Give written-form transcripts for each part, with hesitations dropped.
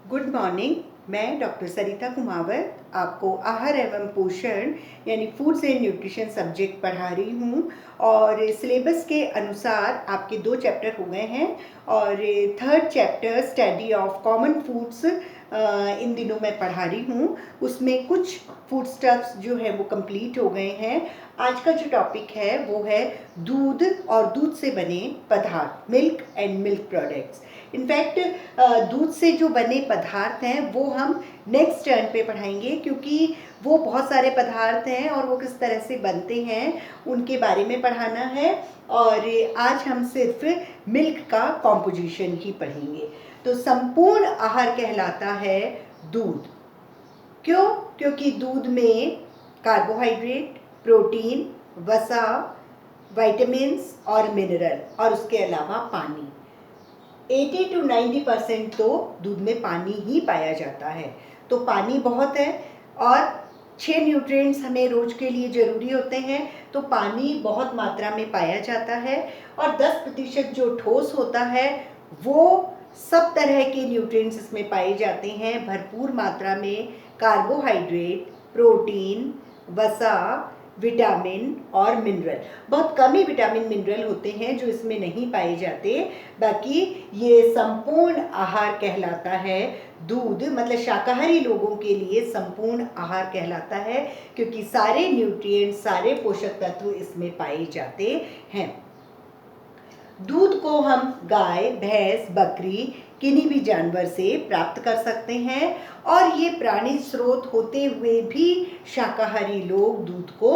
Good morning. मैं doctor सरिता कुमावत आपको आहार एवं पोषण यानी फूड्स एंड न्यूट्रिशन सब्जेक्ट पढ़ा रही हूँ और सिलेबस के अनुसार आपके 2 चैप्टर हो गए हैं और third chapter study of common foods इन दिनों मैं पढ़ा रही हूँ। उसमें कुछ फूड स्टफ्स जो है वो कंप्लीट हो गए हैं। आज का जो टॉपिक है वो है दूध और दूध से बने पदार्थ, milk and milk products. In fact दूध से जो बने पदार्थ हैं वो हम नेक्स्ट टर्न पे पढ़ाएंगे, क्योंकि वो बहुत सारे पदार्थ हैं और वो किस तरह से बनते हैं उनके बारे में पढ़ाना है। और आज हम सिर्फ मिल्क का कॉम्पोजिशन ही पढ़ेंगे। तो संपूर्ण आहार कहलाता है दूध। क्यों? क्योंकि दूध में कार्बोहाइड्रेट, प्रोटीन, वसा, विटामिन्स और मिनरल और उसके अलावा पानी, 80 to 90% तो दूध में पानी ही पाया जाता है। तो पानी बहुत है और 6 न्यूट्रिएंट्स हमें रोज के लिए ज़रूरी होते हैं, तो पानी बहुत मात्रा में पाया जाता है। और 10% जो ठोस होता है वो सब तरह के न्यूट्रिएंट्स इसमें पाए जाते हैं भरपूर मात्रा में। कार्बोहाइड्रेट, प्रोटीन, वसा, विटामिन और मिनरल। बहुत कम ही विटामिन मिनरल होते हैं जो इसमें नहीं पाए जाते। बाकी ये संपूर्ण आहार कहलाता है दूध, मतलब शाकाहारी लोगों के लिए संपूर्ण आहार कहलाता है, क्योंकि सारे न्यूट्रिएंट्स, सारे पोषक तत्व इसमें पाए जाते हैं। दूध को हम गाय, भैंस, बकरी, किन्हीं भी जानवर से प्राप्त कर सकते हैं और ये प्राणी स्रोत होते हुए भी शाकाहारी लोग दूध को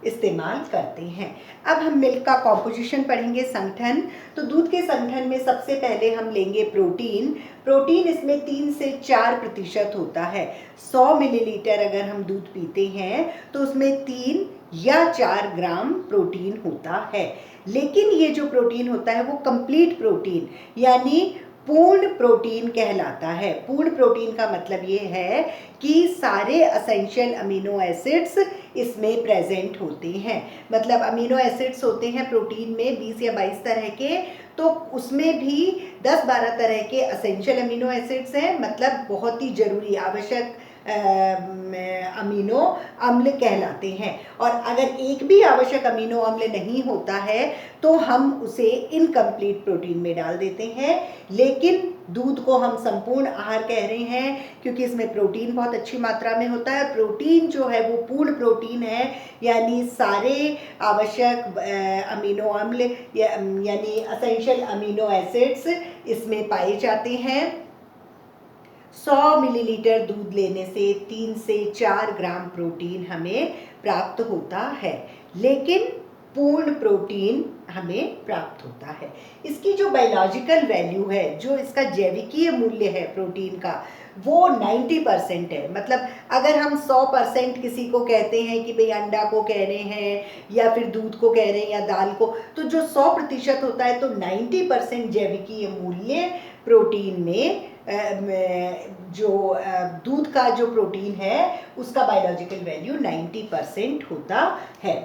इस्तेमाल करते हैं। अब हम मिल्क का कॉम्पोजिशन पढ़ेंगे, संगठन। तो दूध के संगठन में सबसे पहले हम लेंगे प्रोटीन। प्रोटीन इसमें 3 से 4% होता है। 100 मिलीलीटर अगर हम दूध पीते हैं तो उसमें 3 या 4 ग्राम प्रोटीन होता है। लेकिन ये जो प्रोटीन होता है वो कंप्लीट प्रोटीन यानी पूर्ण प्रोटीन कहलाता है। पूर्ण प्रोटीन का मतलब ये है कि सारे एसेंशियल अमीनो एसिड्स इसमें प्रेजेंट होते हैं। मतलब अमीनो एसिड्स होते हैं प्रोटीन में 20 या 22 तरह के, तो उसमें भी 10-12 तरह के एसेंशियल अमीनो एसिड्स हैं, मतलब बहुत ही ज़रूरी आवश्यक अमीनो अम्ल कहलाते हैं। और अगर एक भी आवश्यक अमीनो अम्ल नहीं होता है तो हम उसे इनकम्प्लीट प्रोटीन में डाल देते हैं। लेकिन दूध को हम संपूर्ण आहार कह रहे हैं क्योंकि इसमें प्रोटीन बहुत अच्छी मात्रा में होता है। प्रोटीन जो है वो पूर्ण प्रोटीन है, यानी सारे आवश्यक अमीनो अम्ल यानी एसेंशियल अमीनो एसिड्स इसमें पाए जाते हैं। 100 मिलीलीटर दूध लेने से 3 से 4 ग्राम प्रोटीन हमें प्राप्त होता है, लेकिन पूर्ण प्रोटीन हमें प्राप्त होता है। इसकी जो बायोलॉजिकल वैल्यू है, जो इसका जैविकीय मूल्य है प्रोटीन का, वो 90% है। मतलब अगर हम 100% किसी को कहते हैं कि भाई अंडा को कह रहे हैं या फिर दूध को कह रहे हैं या दाल को, तो जो 100% होता है तो 90% जैविकीय मूल्य प्रोटीन में जो दूध का जो प्रोटीन है उसका बायोलॉजिकल वैल्यू 90% होता है।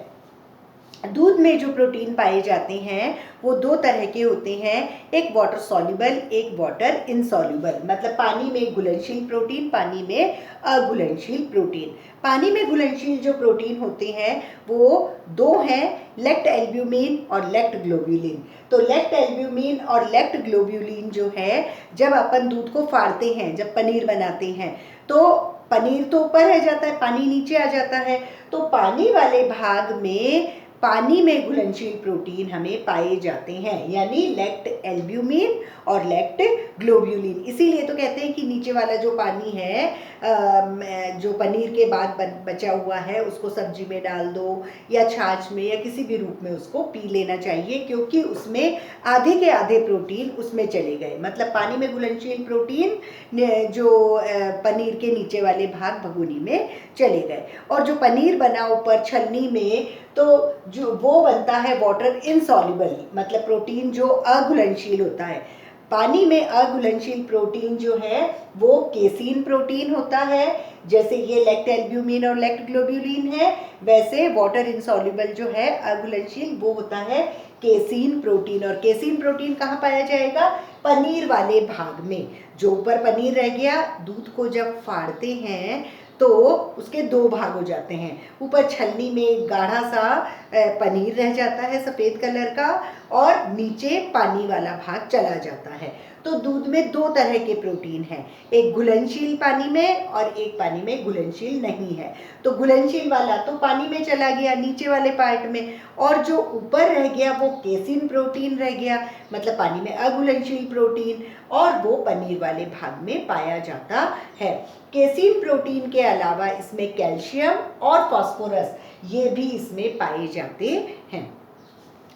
दूध में जो प्रोटीन पाए जाते हैं वो 2 तरह के होते हैं, एक वाटर सॉल्युबल, एक वाटर इनसॉल्युबल। मतलब पानी में घुलनशील प्रोटीन, पानी में अघुलनशील प्रोटीन। पानी में घुलनशील जो प्रोटीन होते हैं वो 2 हैं, लेक्ट एल्ब्यूमिन और लेक्ट ग्लोब्यूलिन। तो लेक्ट एल्ब्यूमिन और लेक्ट ग्लोब्यूलिन जो है, जब अपन दूध को फाड़ते हैं, जब पनीर बनाते हैं, तो पनीर तो ऊपर रह जाता है, पानी नीचे आ जाता है। तो पानी वाले भाग में पानी में घुलनशील प्रोटीन हमें पाए जाते हैं, यानी लेक्ट एल्ब्यूमिन और लेक्ट ग्लोब्यूलिन। इसीलिए तो कहते हैं कि नीचे वाला जो पानी है, जो पनीर के बाद बचा हुआ है, उसको सब्जी में डाल दो या छाछ में या किसी भी रूप में उसको पी लेना चाहिए, क्योंकि उसमें आधे के आधे प्रोटीन उसमें चले गए। मतलब पानी में घुलनशील प्रोटीन जो पनीर के नीचे वाले भाग भगोनी में चले गए, और जो पनीर बना ऊपर छलनी में, तो जो वो बनता है वाटर इनसॉल्युबल, मतलब प्रोटीन जो अघुलनशील होता है। पानी में अघुलनशील प्रोटीन जो है वो केसीन प्रोटीन होता है, जैसे ये लेक्ट एल्ब्यूमिन और लेक्ट ग्लोब्यूलिन है, वैसे वाटर इनसॉल्युबल जो है अघुलनशील वो होता है केसीन प्रोटीन। और केसीन प्रोटीन कहाँ पाया जाएगा? पनीर वाले भाग में। जो ऊपर पनीर रह गया, दूध को जब फाड़ते हैं तो उसके दो भाग हो जाते हैं। ऊपर छलनी में एक गाढ़ा सा पनीर रह जाता है सफ़ेद कलर का, और नीचे पानी वाला भाग चला जाता है। तो दूध में दो तरह के प्रोटीन हैं, एक घुलनशील पानी में और एक पानी में घुलनशील नहीं है। तो घुलनशील वाला तो पानी में चला गया नीचे वाले पार्ट में, और जो ऊपर रह गया वो केसिन प्रोटीन रह गया, मतलब पानी में अघुलनशील प्रोटीन, और वो पनीर वाले भाग में पाया जाता है। केसिन प्रोटीन के अलावा इसमें कैल्शियम और फास्फोरस ये भी इसमें पाए जाते हैं।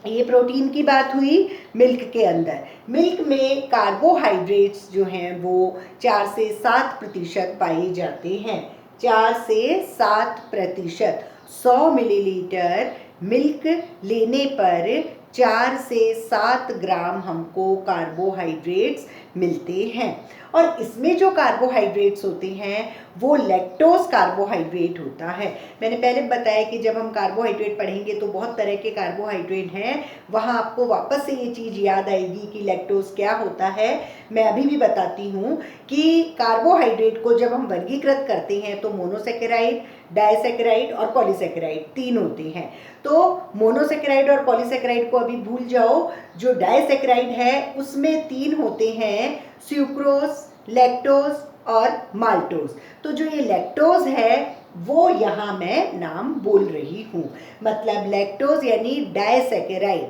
ये प्रोटीन की बात हुई मिल्क के अंदर। मिल्क में कार्बोहाइड्रेट्स जो हैं वो 4 से 7% पाए जाते हैं। 4 से 7%। 100 मिलीलीटर मिल्क लेने पर 4 से 7 ग्राम हमको कार्बोहाइड्रेट्स मिलते हैं। और इसमें जो कार्बोहाइड्रेट्स होते हैं वो लैक्टोज कार्बोहाइड्रेट होता है। मैंने पहले बताया कि जब हम कार्बोहाइड्रेट पढ़ेंगे तो बहुत तरह के कार्बोहाइड्रेट हैं, वहाँ आपको वापस से ये चीज़ याद आएगी कि लैक्टोज क्या होता है। मैं अभी भी बताती हूँ कि कार्बोहाइड्रेट को जब हम वर्गीकृत करते हैं तो मोनोसेकेराइड, डाइसेकेराइड और पॉलीसेकेराइड 3 होते हैं। तो मोनोसेकेराइड और पॉलीसेकेराइड को अभी भूल जाओ। जो डाइसेकेराइड है उसमें 3 होते हैं, सुक्रोज, लैक्टोज और माल्टोज। तो जो ये लैक्टोज है वो यहाँ मैं नाम बोल रही हूँ, मतलब लैक्टोज यानी डाइसेकेराइड।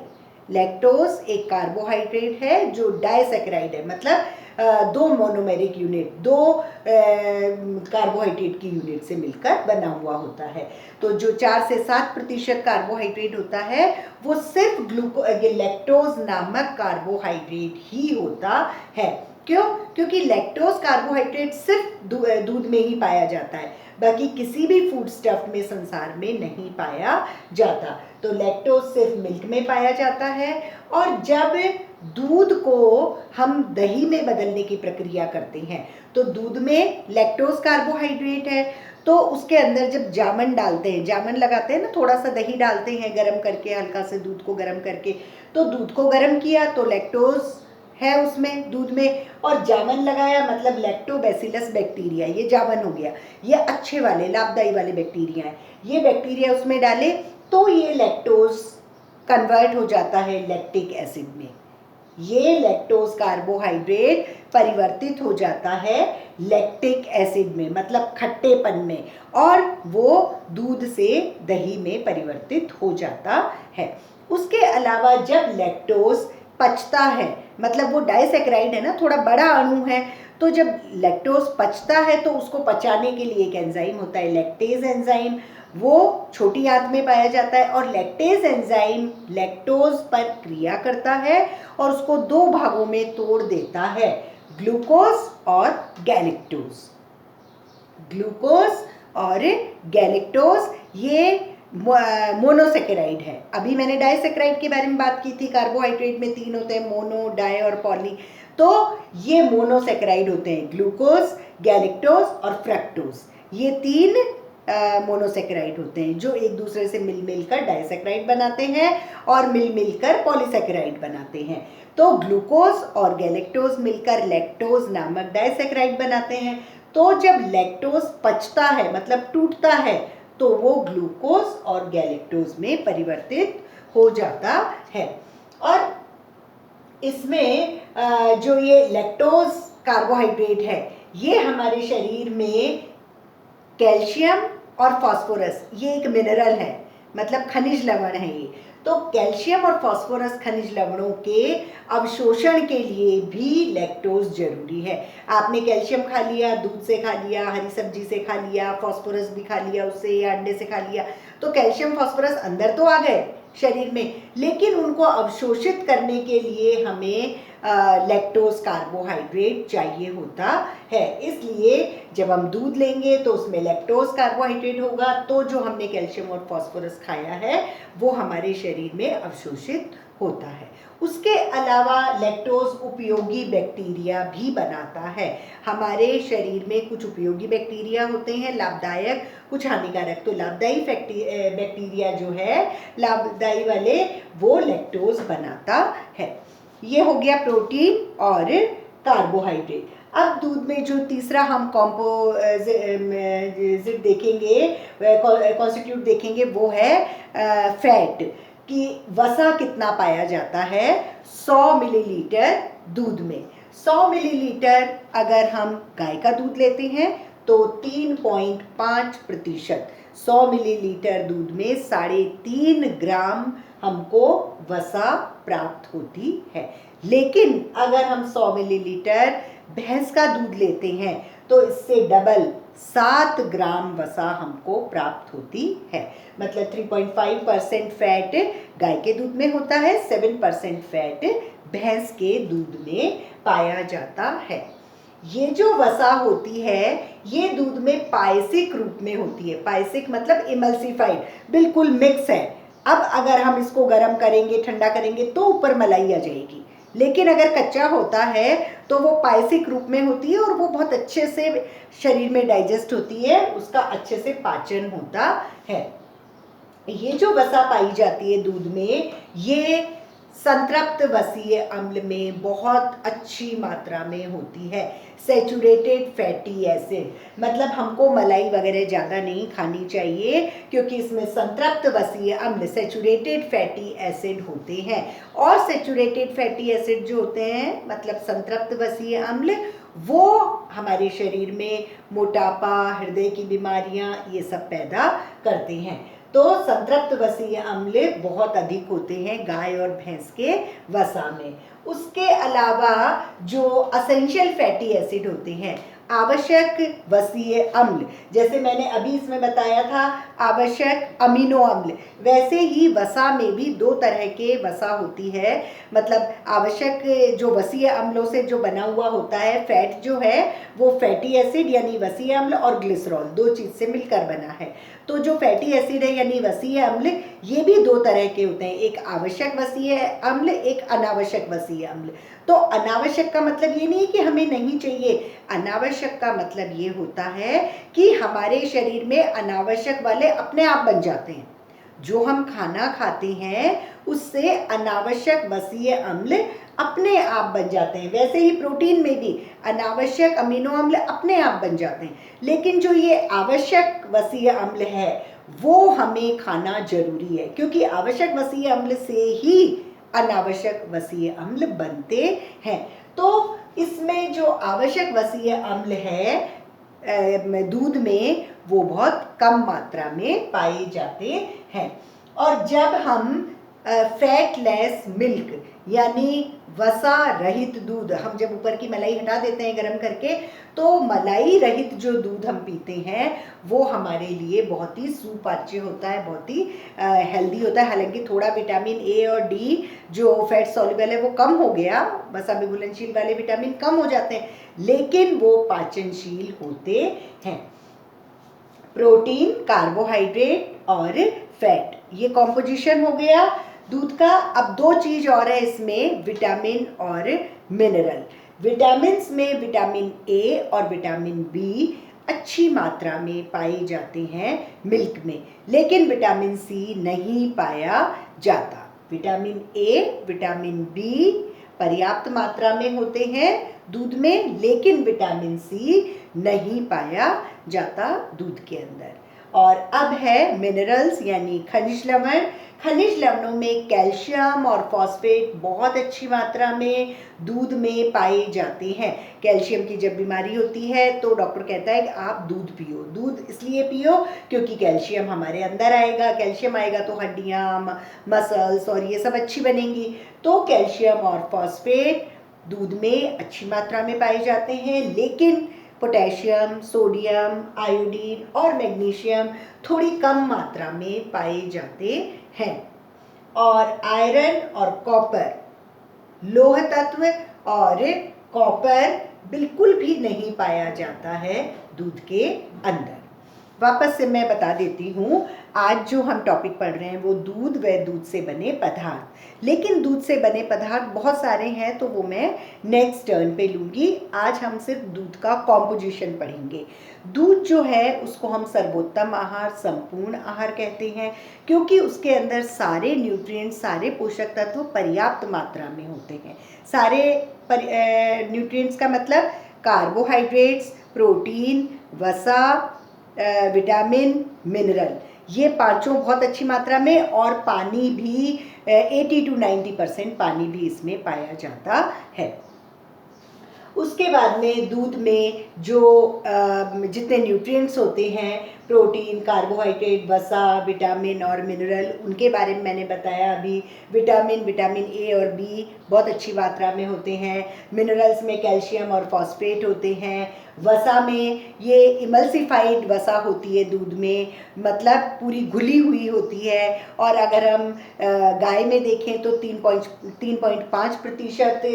लैक्टोज एक कार्बोहाइड्रेट है जो डाइसेकेराइड है, मतलब 2 मोनोमेरिक यूनिट, 2 कार्बोहाइड्रेट की यूनिट से मिलकर बना हुआ होता है। तो जो 4 से 7% कार्बोहाइड्रेट होता है वो सिर्फ लैक्टोज नामक कार्बोहाइड्रेट ही होता है। क्यों? क्योंकि लैक्टोज कार्बोहाइड्रेट सिर्फ दूध में ही पाया जाता है, बाकी किसी भी फूड स्टफ में संसार में नहीं पाया जाता। तो लैक्टोज सिर्फ मिल्क में पाया जाता है। और जब दूध को हम दही में बदलने की प्रक्रिया करते हैं तो दूध में लैक्टोज कार्बोहाइड्रेट है, तो उसके अंदर जब जामन डालते हैं, जामन लगाते हैं ना, थोड़ा सा दही डालते हैं गरम करके, हल्का से दूध को गरम करके, तो दूध को गरम किया तो लैक्टोज है उसमें दूध में, और जामन लगाया मतलब लैक्टोबैसिलस बैक्टीरिया, ये जामन हो गया, ये अच्छे वाले लाभदायी वाले बैक्टीरिया है, ये बैक्टीरिया उसमें डाले तो ये लैक्टोज कन्वर्ट हो जाता है लैक्टिक एसिड में। ये लैक्टोज कार्बोहाइड्रेट परिवर्तित हो जाता है लैक्टिक एसिड में, मतलब खट्टेपन में, और वो दूध से दही में परिवर्तित हो जाता है। उसके अलावा जब लैक्टोज पचता है, मतलब वो डाइसेकेराइड है ना, थोड़ा बड़ा अणु है, तो जब लैक्टोज पचता है तो उसको पचाने के लिए एक एंजाइम होता है लैक्टेज एंजाइम, वो छोटी आंत में पाया जाता है, और लैक्टेज एंजाइम लैक्टोज पर क्रिया करता है और उसको 2 भागों में तोड़ देता है, ग्लूकोज और गैलेक्टोज। ग्लूकोज और गैलेक्टोज ये मोनोसेकेराइड है। अभी मैंने डाइसेकेराइड के बारे में बात की थी, कार्बोहाइड्रेट में 3 होते हैं, मोनो, डाई और पॉली, तो ये मोनोसेकेराइड होते हैं, ग्लूकोज, गैलेक्टोज और फ्रक्टोज। ये 3 मोनोसेकेराइड होते हैं जो एक दूसरे से मिल कर डाइसेकेराइड बनाते हैं और मिल कर पॉलीसेकेराइड बनाते हैं। तो ग्लूकोज और गैलेक्टोज मिलकर लैक्टोज नामक डाइसेकेराइड बनाते हैं। तो जब लैक्टोज पचता है, मतलब टूटता है, तो वो ग्लूकोज और गैलेक्टोज में परिवर्तित हो जाता है। और इसमें जो ये लैक्टोज कार्बोहाइड्रेट है, ये हमारे शरीर में कैल्शियम और फास्फोरस, ये एक मिनरल है, मतलब खनिज लवण है ये। तो कैल्शियम और फास्फोरस खनिज लवणों के अवशोषण के लिए भी लैक्टोज जरूरी है। आपने कैल्शियम खा लिया, दूध से खा लिया, हरी सब्जी से खा लिया, फास्फोरस भी खा लिया उससे, या अंडे से खा लिया, तो कैल्शियम फास्फोरस अंदर तो आ गए शरीर में, लेकिन उनको अवशोषित करने के लिए हमें लैक्टोज कार्बोहाइड्रेट चाहिए होता है। इसलिए जब हम दूध लेंगे तो उसमें लैक्टोज कार्बोहाइड्रेट होगा, तो जो हमने कैल्शियम और फास्फोरस खाया है वो हमारे शरीर में अवशोषित होता है। उसके अलावा लैक्टोज उपयोगी बैक्टीरिया भी बनाता है। हमारे शरीर में कुछ उपयोगी बैक्टीरिया होते हैं लाभदायक, कुछ हानिकारक। तो लाभदायी बैक्टीरिया जो है, लाभदायी वाले, वो लैक्टोज बनाता है। ये हो गया प्रोटीन और कार्बोहाइड्रेट। अब दूध में जो तीसरा हम कॉम्पोजिट देखेंगे, कॉन्स्टिट्यूट देखेंगे, वो है फैट, कि वसा कितना पाया जाता है 100 मिलीलीटर दूध में। 100 मिलीलीटर अगर हम गाय का दूध लेते हैं तो 3.5%, 100 मिलीलीटर दूध में 3.5 ग्राम हमको वसा प्राप्त होती है। लेकिन अगर हम 100 मिलीलीटर भैंस का दूध लेते हैं तो इससे डबल 7 ग्राम वसा हमको प्राप्त होती है। मतलब 3.5% फैट गाय के दूध में होता है, 7% फैट भैंस के दूध में पाया जाता है। ये जो वसा होती है ये दूध में पायसिक रूप में होती है। पायसिक मतलब इमल्सिफाइड, बिल्कुल मिक्स है। अब अगर हम इसको गर्म करेंगे, ठंडा करेंगे तो ऊपर मलाई आ जाएगी, लेकिन अगर कच्चा होता है तो वो पायसिक रूप में होती है और वो बहुत अच्छे से शरीर में डाइजेस्ट होती है, उसका अच्छे से पाचन होता है। ये जो वसा पाई जाती है दूध में, ये संतृप्त वसीय अम्ल में बहुत अच्छी मात्रा में होती है। सैचुरेटेड फैटी एसिड, मतलब हमको मलाई वगैरह ज़्यादा नहीं खानी चाहिए क्योंकि इसमें संतृप्त वसीय अम्ल सैचुरेटेड फैटी एसिड होते हैं। और सैचुरेटेड फैटी एसिड जो होते हैं, मतलब संतृप्त वसीय अम्ल, वो हमारे शरीर में मोटापा, हृदय की बीमारियां, ये सब पैदा करते हैं। तो संतृप्त वसीय अम्ल बहुत अधिक होते हैं गाय और भैंस के वसा में। उसके अलावा जो असेंशियल फैटी एसिड होते हैं, आवश्यक वसीय अम्ल, जैसे मैंने अभी इसमें बताया था आवश्यक अमीनो अम्ल, वैसे ही वसा में भी 2 तरह के वसा होती है। मतलब आवश्यक जो वसीय अम्लों से जो बना हुआ होता है फैट जो है, वो फैटी एसिड यानी वसीय अम्ल और ग्लिसरॉल 2 चीज़ से मिलकर बना है। तो जो फैटी एसिड है यानी वसीय अम्ल, ये भी 2 तरह के होते हैं, एक आवश्यक वसीय अम्ल, एक अनावश्यक वसीय अम्ल। तो अनावश्यक का मतलब ये नहीं कि हमें नहीं चाहिए, अनावश्यक का मतलब ये होता है कि हमारे शरीर में अनावश्यक वाले अपने आप बन जाते हैं। जो हम खाना खाते हैं उससे अनावश्यक वसीय अम्ल अपने आप बन जाते हैं। वैसे ही प्रोटीन में भी अनावश्यक अमीनो अम्ल अपने आप बन जाते हैं, लेकिन जो ये आवश्यक वसीय अम्ल है वो हमें खाना जरूरी है, क्योंकि आवश्यक वसीय अम्ल से ही अनावश्यक वसीय अम्ल बनते हैं। तो इसमें जो आवश्यक वसीय अम्ल है दूध में, वो बहुत कम मात्रा में पाए जाते हैं। और जब हम फैटलेस मिल्क यानी वसा रहित दूध, हम जब ऊपर की मलाई हटा देते हैं गर्म करके, तो मलाई रहित जो दूध हम पीते हैं वो हमारे लिए बहुत ही सुपाच्य होता है, बहुत ही हेल्दी होता है। हालांकि थोड़ा विटामिन ए और डी जो फैट सॉल्युबल है वो कम हो गया, वसा में घुलनशील वाले विटामिन कम हो जाते हैं, लेकिन वो पाचनशील होते हैं। प्रोटीन, कार्बोहाइड्रेट और फैट, ये कॉम्पोजिशन हो गया दूध का। अब 2 चीज और है इसमें, विटामिन और मिनरल। विटामिन्स में विटामिन ए और विटामिन बी अच्छी मात्रा में पाए जाते हैं मिल्क में, लेकिन विटामिन सी नहीं पाया जाता। विटामिन ए, विटामिन बी पर्याप्त मात्रा में होते हैं दूध में, लेकिन विटामिन सी नहीं पाया जाता दूध के अंदर। और अब है मिनरल्स यानी खनिज लवण। खनिज लवणों में कैल्शियम और फॉस्फेट बहुत अच्छी मात्रा में दूध में पाए जाते हैं। कैल्शियम की जब बीमारी होती है तो डॉक्टर कहता है कि आप दूध पियो। दूध इसलिए पियो क्योंकि कैल्शियम हमारे अंदर आएगा, कैल्शियम आएगा तो हड्डियाँ, मसल्स और ये सब अच्छी बनेंगी। तो कैल्शियम और फॉस्फेट दूध में अच्छी मात्रा में पाए जाते हैं, लेकिन पोटेशियम, सोडियम, आयोडीन और मैग्नीशियम थोड़ी कम मात्रा में पाए जाते हैं। और आयरन और कॉपर, लोह तत्व और कॉपर बिल्कुल भी नहीं पाया जाता है दूध के अंदर। वापस से मैं बता देती हूँ, आज जो हम टॉपिक पढ़ रहे हैं वो दूध व दूध से बने पदार्थ, लेकिन दूध से बने पदार्थ बहुत सारे हैं तो वो मैं नेक्स्ट टर्न पे लूँगी। आज हम सिर्फ दूध का कॉम्पोजिशन पढ़ेंगे। दूध जो है उसको हम सर्वोत्तम आहार, संपूर्ण आहार कहते हैं, क्योंकि उसके अंदर सारे न्यूट्रिएंट्स, सारे पोषक तत्व पर्याप्त मात्रा में होते हैं। सारे न्यूट्रिएंट्स का मतलब कार्बोहाइड्रेट्स, प्रोटीन, वसा, विटामिन, मिनरल, ये पांचों बहुत अच्छी मात्रा में, और पानी भी 80 to 90% पानी भी इसमें पाया जाता है। उसके बाद में दूध में जो जितने न्यूट्रिएंट्स होते हैं, प्रोटीन, कार्बोहाइड्रेट, वसा, विटामिन और मिनरल, उनके बारे में मैंने बताया अभी। विटामिन ए और बी बहुत अच्छी मात्रा में होते हैं। मिनरल्स में कैल्शियम और फॉस्फेट होते हैं। वसा में ये इमल्सिफाइड वसा होती है दूध में, मतलब पूरी घुली हुई होती है। और अगर हम गाय में देखें तो 3.5%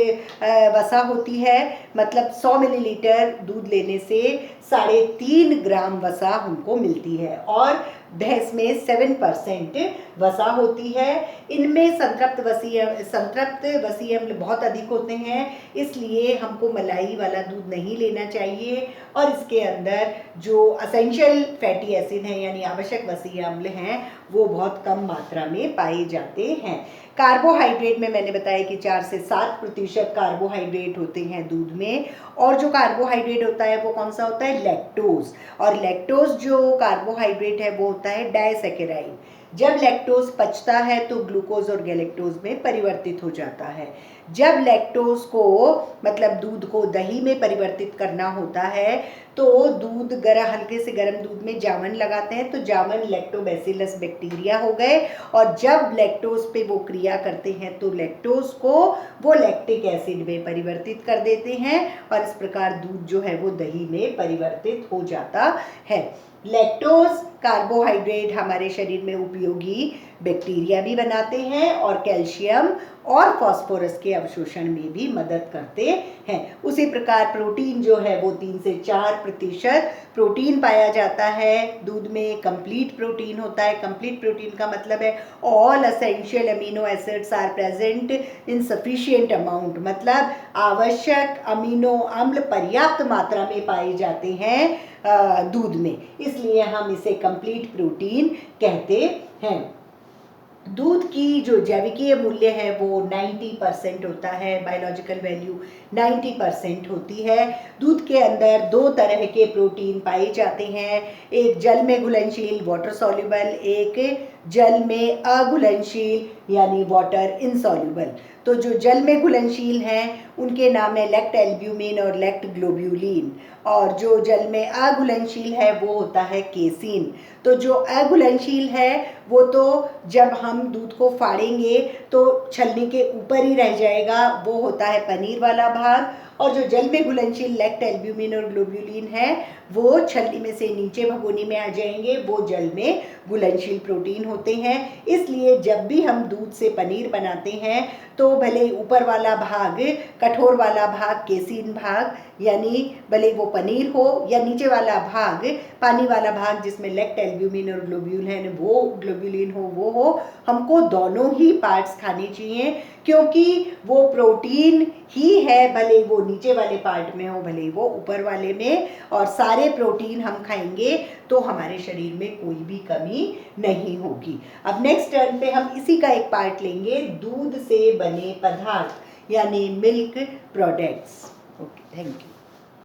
वसा होती है, मतलब 100 मिलीलीटर दूध लेने से 3.5 ग्राम वसा हमको मिलती है। और भैंस में 7% वसा होती है। इनमें संतृप्त वसीय अम्ल बहुत अधिक होते हैं, इसलिए हमको मलाई वाला दूध नहीं लेना चाहिए। और इसके अंदर जो असेंशियल फैटी एसिड हैं यानी आवश्यक वसीय अम्ल हैं वो बहुत कम मात्रा में पाए जाते हैं। कार्बोहाइड्रेट में मैंने बताया कि 4 से 7% कार्बोहाइड्रेट होते हैं दूध में। और जो कार्बोहाइड्रेट होता है वो कौन सा होता है? लैक्टोज। और लैक्टोज जो कार्बोहाइड्रेट है वो होता है डाइसैकेराइड। जब लैक्टोज पचता है तो ग्लूकोज और गैलेक्टोज में परिवर्तित हो जाता है। जब लैक्टोज को, मतलब दूध को दही में परिवर्तित करना होता है तो दूध हल्के से गर्म दूध में जामन लगाते हैं, तो जामन लैक्टोबैसिलस बैक्टीरिया हो गए। और जब लैक्टोज पे वो क्रिया करते हैं तो लैक्टोज को वो लैक्टिक एसिड में परिवर्तित कर देते हैं, और इस प्रकार दूध जो है वो दही में परिवर्तित हो जाता है। लैक्टोज कार्बोहाइड्रेट हमारे शरीर में उपयोगी बैक्टीरिया भी बनाते हैं और कैल्शियम और फास्फोरस के अवशोषण में भी मदद करते हैं। उसी प्रकार प्रोटीन जो है वो 3 से 4% प्रोटीन पाया जाता है दूध में। कंप्लीट प्रोटीन होता है। कंप्लीट प्रोटीन का मतलब है all essential amino acids are present in sufficient amount, मतलब आवश्यक अमीनो अम्ल पर्याप्त मात्रा में पाए जाते हैं दूध में, इसलिए हम इसे कंप्लीट प्रोटीन कहते हैं। दूध की जो जैविकीय मूल्य है वो 90% होता है, बायोलॉजिकल वैल्यू 90% होती है। दूध के अंदर 2 तरह के प्रोटीन पाए जाते हैं, एक जल में घुलनशील वाटर सॉल्युबल, एक जल में अघुलनशील यानी वाटर इनसॉल्युबल। तो जो जल में घुलनशील हैं उनके नाम है लैक्ट एल्ब्यूमिन और लैक्ट ग्लोब्यूलिन, और जो जल में अघुलनशील है वो होता है केसीन। तो जो अघुलनशील है वो तो जब हम दूध को फाड़ेंगे तो छलनी के ऊपर ही रह जाएगा, वो होता है पनीर वाला भाग। और जो जल में घुलनशील लैक्ट एल्ब्यूमिन और ग्लोब्यूलिन है वो छलनी में से नीचे भगोनी में आ जाएंगे, वो जल में घुलनशील प्रोटीन होते हैं। इसलिए जब भी हम दूध से पनीर बनाते हैं तो भले ऊपर वाला भाग, कठोर वाला भाग, केसीन भाग, यानी भले वो पनीर हो, या नीचे वाला भाग, पानी वाला भाग जिसमें लैक्ट एल्ब्यूमिन और ग्लोब्यूलिन हो, हमको दोनों ही पार्ट्स खाने चाहिए, क्योंकि वो प्रोटीन ही है, भले वो नीचे वाले पार्ट में हो भले वो ऊपर वाले में, और सारे प्रोटीन हम खाएंगे तो हमारे शरीर में कोई भी कमी नहीं होगी। अब नेक्स्ट टर्न पे हम इसी का एक पार्ट लेंगे, दूध से बने पदार्थ यानी milk products. Okay, thank you.